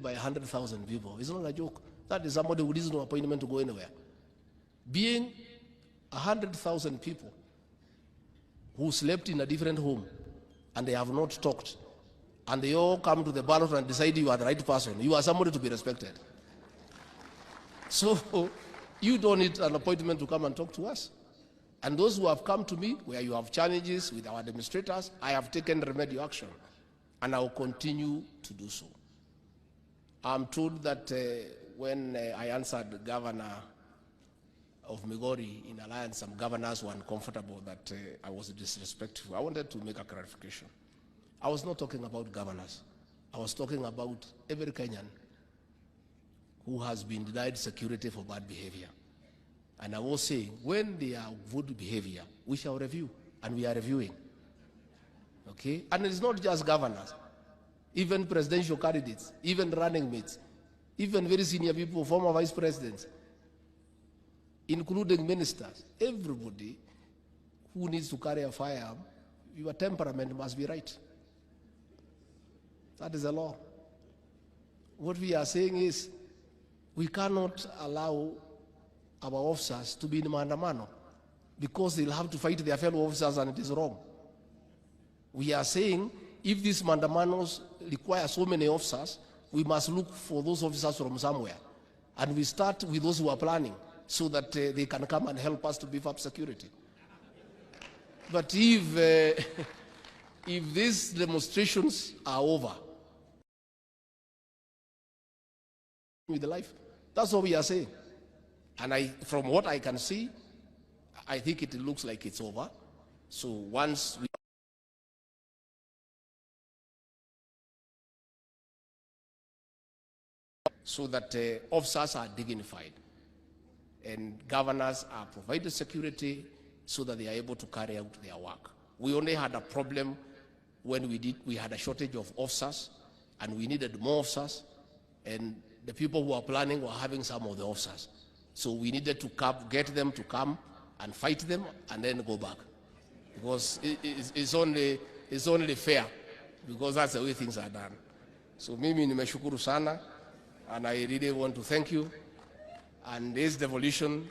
by 100,000 people. It's not a joke. That is somebody who needs no appointment to go anywhere. Being 100,000 people who slept in a different home and they have not talked, and they all come to the ballot and decide you are the right person, you are somebody to be respected. So you don't need an appointment to come and talk to us. And those who have come to me, where you have challenges with our administrators, I have taken remedial action, and I will continue to do so. I'm told that when I answered the governor of Migori in Alliance, some governors were uncomfortable that I was disrespectful. I wanted to make a clarification. I was not talking about governors. I was talking about every Kenyan who has been denied security for bad behavior. And I was saying, when they are good behavior, we shall review, and we are reviewing. Okay? And it's not just governors, even presidential candidates, even running mates, even very senior people, former vice presidents, including ministers, everybody who needs to carry a firearm, your temperament must be right. That is the law. What we are saying is, we cannot allow our officers to be in maandamano because they'll have to fight their fellow officers, and it is wrong. We are saying, if these maandamanos require so many officers, we must look for those officers from somewhere. And we start with those who are planning so that they can come and help us to beef up security. But if these demonstrations are over with the life, that's what we are saying. And from what I can see, I think it looks like it's over. So once we so that officers are dignified and governors are provided security so that they are able to carry out their work. We only had a problem when we had a shortage of officers, and we needed more officers, and the people who are planning were having some of the officers. So we needed to get them to come and fight them and then go back, because it's only fair, because that's the way things are done. So mimi nimeshukuru sana, and I really want to thank you. And this devolution